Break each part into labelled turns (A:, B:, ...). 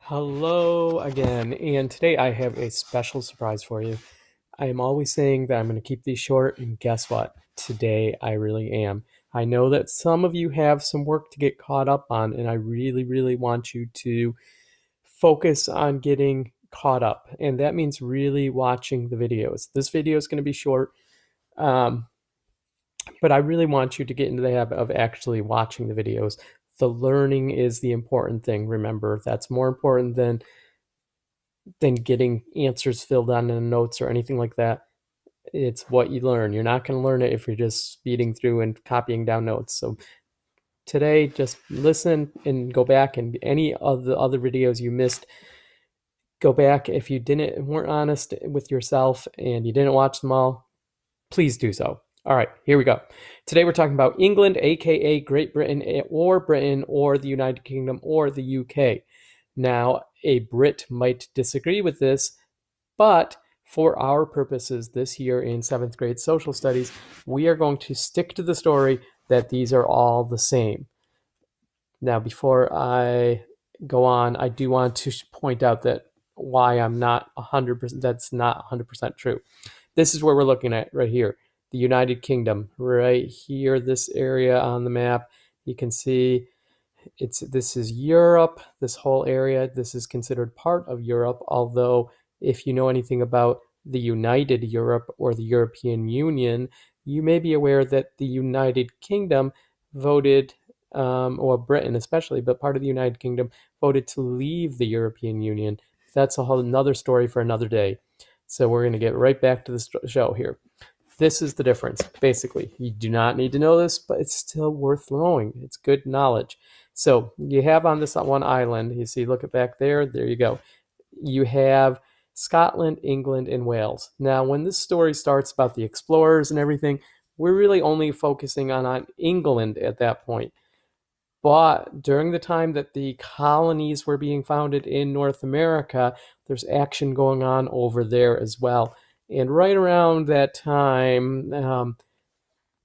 A: Hello again, and today I have a special surprise for you. I am always saying that I'm going to keep these short, and guess what? Today I really am. I know that some of you have some work to get caught up on, and I really, really want you to focus on getting caught up, and that means really watching the videos. This video is going to be short, um, but I really want you to get into the habit of actually watching the videos. The learning is the important thing. Remember, that's more important than getting answers filled on in notes or anything like that. It's what you learn. You're not going to learn it if you're just speeding through and copying down notes. So today, just listen and go back, and any of the other videos you missed, go back. If you weren't honest with yourself and you didn't watch them all, please do so. All right, here we go. Today we're talking about England, aka Great Britain, or the United Kingdom, or the UK. Now, a Brit might disagree with this, but for our purposes this year in 7th grade social studies, we are going to stick to the story that these are all the same. Now, before I go on, I do want to point out that why I'm not 100%, that's not 100% true. This is where we're looking at right here. The United Kingdom, right here, this area on the map, you can see this is Europe, this whole area. This is considered part of Europe, although if you know anything about the United Europe or the European Union, you may be aware that the United Kingdom voted, or Britain especially, but part of the United Kingdom voted to leave the European Union. That's a whole another story for another day. So we're going to get right back to the show here. This is the difference, basically. You do not need to know this, but it's still worth knowing. It's good knowledge. So you have on this one island, you see, look at back there, there you go. You have Scotland, England, and Wales. Now, when this story starts about the explorers and everything, we're really only focusing on England at that point. But during the time that the colonies were being founded in North America, there's action going on over there as well. And right around that time,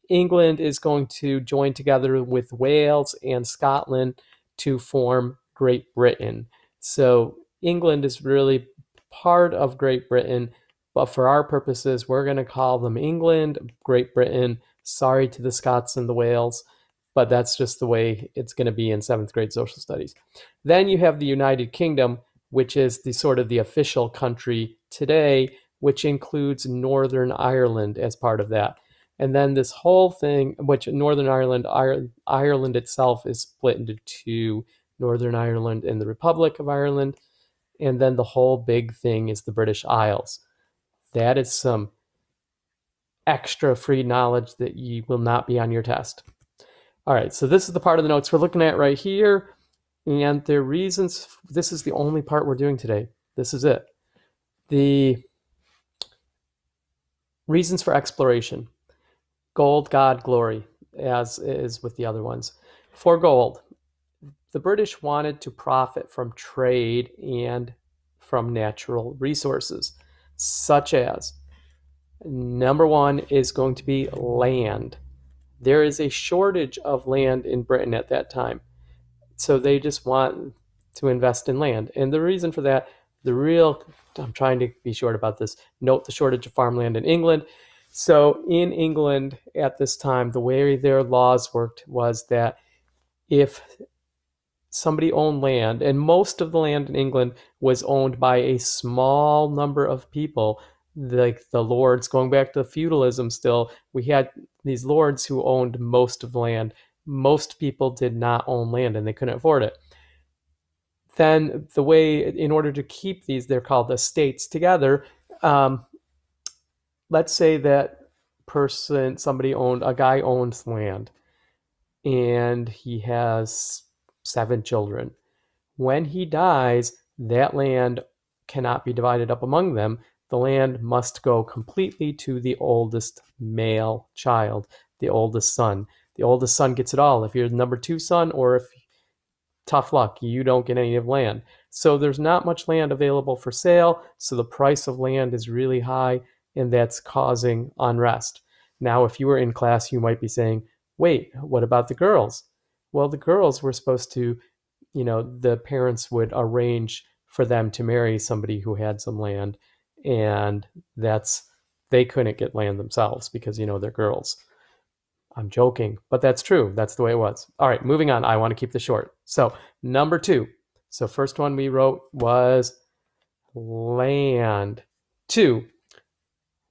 A: England is going to join together with Wales and Scotland to form Great Britain. So England is really part of Great Britain, but for our purposes, we're going to call them England, Great Britain. Sorry to the Scots and the Wales, but that's just the way it's going to be in 7th grade social studies. Then you have the United Kingdom, which is the sort of the official country today, which includes Northern Ireland as part of that. And then this whole thing, which Northern Ireland, Ireland itself is split into two, Northern Ireland and the Republic of Ireland. And then the whole big thing is the British Isles. That is some extra free knowledge that you will not be on your test. All right, so this is the part of the notes we're looking at right here. And the reasons, this is the only part we're doing today. This is it. The reasons for exploration. Gold, God, glory, as is with the other ones. For gold, the British wanted to profit from trade and from natural resources, such as, number one is going to be land. There is a shortage of land in Britain at that time. So they just want to invest in land. And the reason for that, I'm trying to be short about this, note the shortage of farmland in England. So in England at this time, the way their laws worked was that if somebody owned land, and most of the land in England was owned by a small number of people, like the lords, going back to feudalism still, we had these lords who owned most of the land. Most people did not own land and they couldn't afford it. Then the way, in order to keep these, they're called estates together, let's say that a guy owns land and he has 7 children. When he dies, that land cannot be divided up among them. The land must go completely to the oldest male child, the oldest son. The oldest son gets it all. If you're the number 2 son, or if tough luck, you don't get any of land. So there's not much land available for sale, so the price of land is really high, and that's causing unrest. Now, if you were in class, you might be saying, wait, what about the girls? Well, the girls were supposed to, the parents would arrange for them to marry somebody who had some land, and they couldn't get land themselves because they're girls. I'm joking, but that's true. That's the way it was. All right, moving on. I want to keep this short. So, number 2. So, first one we wrote was land. 2,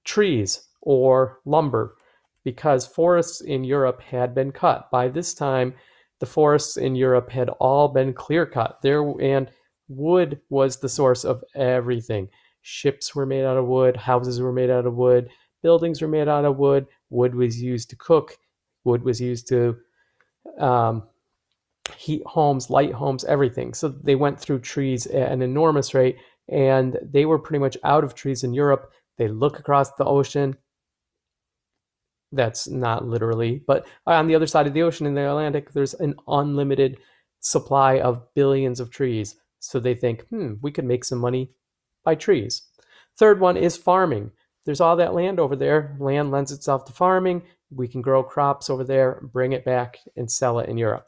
A: trees or lumber, because forests in Europe had been cut. By this time, the forests in Europe had all been clear cut. And wood was the source of everything. Ships were made out of wood, houses were made out of wood, buildings were made out of wood, wood was used to cook, wood was used to heat homes, light homes, everything. So they went through trees at an enormous rate, and they were pretty much out of trees in Europe. They look across the ocean. That's not literally, but on the other side of the ocean in the Atlantic, there's an unlimited supply of billions of trees. So they think, we could make some money by trees. Third one is farming. There's all that land over there. Land lends itself to farming. We can grow crops over there, bring it back, and sell it in Europe.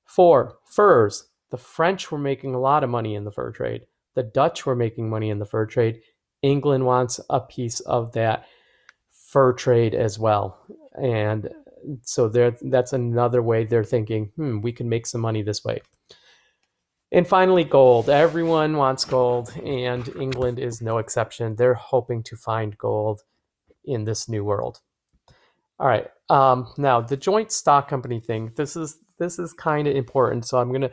A: 4, furs. The French were making a lot of money in the fur trade. The Dutch were making money in the fur trade. England wants a piece of that fur trade as well. And so that's another way they're thinking, we can make some money this way. And finally, gold. Everyone wants gold, and England is no exception. They're hoping to find gold in this new world. All right. Now, the joint stock company thing, this is kind of important, so I'm going to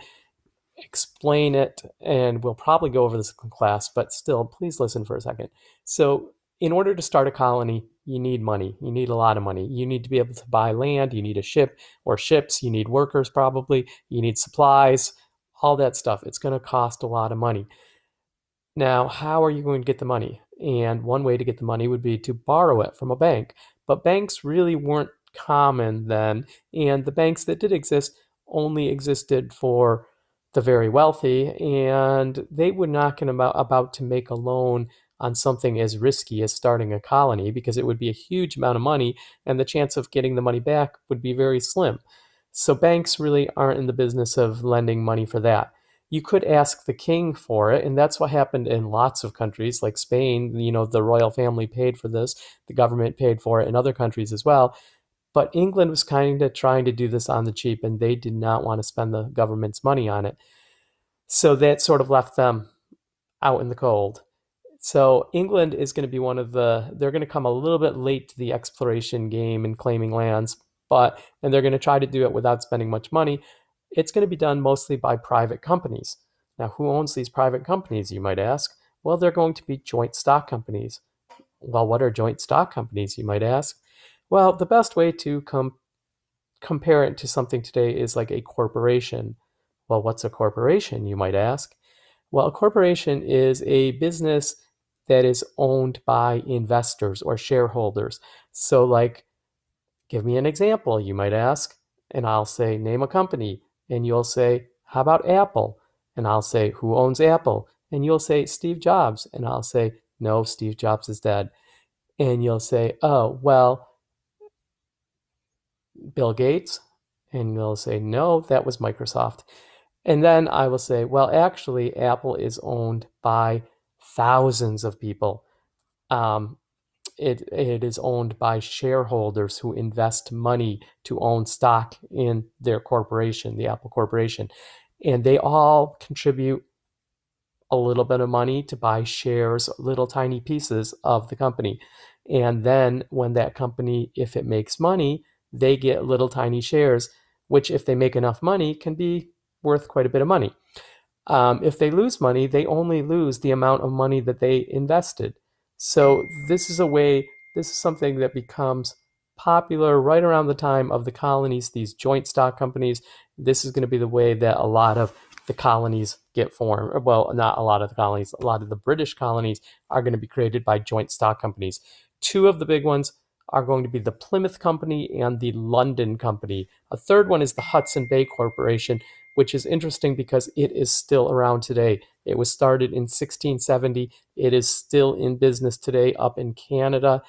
A: explain it, and we'll probably go over this in class, but still, please listen for a second. So in order to start a colony, you need money. You need a lot of money. You need to be able to buy land. You need a ship or ships. You need workers probably. You need supplies, all that stuff. It's going to cost a lot of money. Now, how are you going to get the money? And one way to get the money would be to borrow it from a bank. But banks really weren't common then, and the banks that did exist only existed for the very wealthy, and they were not going about to make a loan on something as risky as starting a colony, because it would be a huge amount of money, and the chance of getting the money back would be very slim. So banks really aren't in the business of lending money for that. You could ask the king for it, and that's what happened in lots of countries, like Spain. The royal family paid for this, the government paid for it in other countries as well. But England was kind of trying to do this on the cheap, and they did not want to spend the government's money on it. So that sort of left them out in the cold. So England is going to be they're going to come a little bit late to the exploration game and claiming lands, and they're going to try to do it without spending much money. It's going to be done mostly by private companies. Now, who owns these private companies, you might ask? Well, they're going to be joint stock companies. Well, what are joint stock companies, you might ask? Well, the best way to compare it to something today is like a corporation. Well, what's a corporation, you might ask? Well, a corporation is a business that is owned by investors or shareholders. So, like, give me an example, you might ask, and I'll say, name a company. And you'll say, how about Apple? And I'll say, who owns Apple? And you'll say, Steve Jobs. And I'll say, no, Steve Jobs is dead. And you'll say, oh, well, Bill Gates? And you'll say, no, that was Microsoft. And then I will say, well, actually, Apple is owned by thousands of people. It is owned by shareholders who invest money to own stock in their corporation, the Apple Corporation. And they all contribute a little bit of money to buy shares, little tiny pieces of the company. And then when that company, if it makes money, they get little tiny shares, which if they make enough money can be worth quite a bit of money. If they lose money, they only lose the amount of money that they invested. So this is something that becomes popular right around the time of the colonies, these joint stock companies. This is going to be the way that a lot of the colonies get formed. Well, not a lot of the colonies, a lot of the British colonies are going to be created by joint stock companies. 2 of the big ones are going to be the Plymouth Company and the London Company. A third one is the Hudson Bay Corporation, which is interesting because it is still around today. It was started in 1670. It is still in business today up in Canada.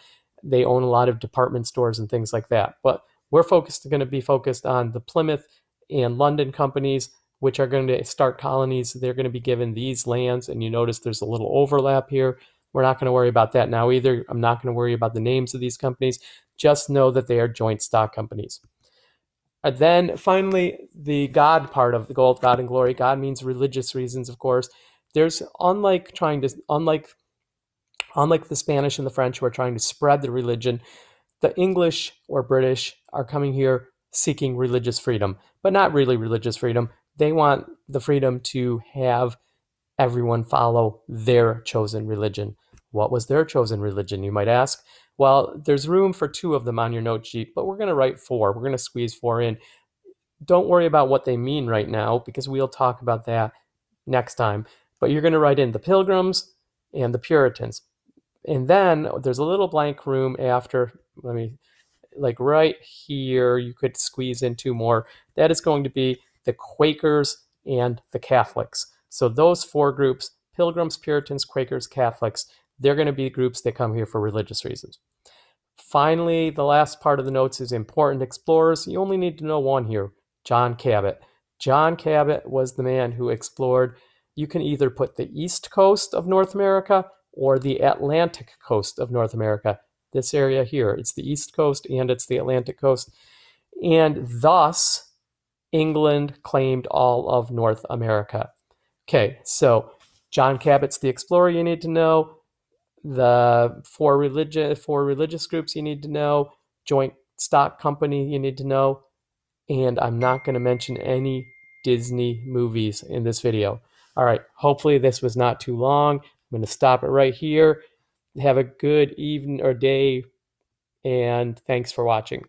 A: They own a lot of department stores and things like that. But we're going to be focused on the Plymouth and London companies. which are going to start colonies. They're going to be given these lands, and you notice there's a little overlap here. We're not going to worry about that now either. I'm not going to worry about the names of these companies. Just know that they are joint stock companies. And then finally, the God part of the gold, God and glory. God means religious reasons, of course. There's unlike the Spanish and the French who are trying to spread the religion, the English or British are coming here seeking religious freedom, but not really religious freedom. They want the freedom to have everyone follow their chosen religion. What was their chosen religion, you might ask? Well, there's room for 2 of them on your note sheet, but we're going to write 4. We're going to squeeze 4 in. Don't worry about what they mean right now, because we'll talk about that next time. But you're going to write in the Pilgrims and the Puritans. And then there's a little blank room after, like right here, you could squeeze in 2 more. That is going to be the Quakers and the Catholics. So those 4 groups, Pilgrims, Puritans, Quakers, Catholics, they're going to be groups that come here for religious reasons. Finally, the last part of the notes is important explorers. You only need to know 1 here, John Cabot. John Cabot was the man who explored, you can either put the east coast of North America or the Atlantic coast of North America. This area here, it's the east coast and it's the Atlantic coast. And thus, England claimed all of North America. Okay, so John Cabot's the explorer you need to know. The 4 religious groups you need to know. Joint stock company you need to know. And I'm not going to mention any Disney movies in this video. All right, hopefully this was not too long. I'm going to stop it right here. Have a good evening or day, and thanks for watching.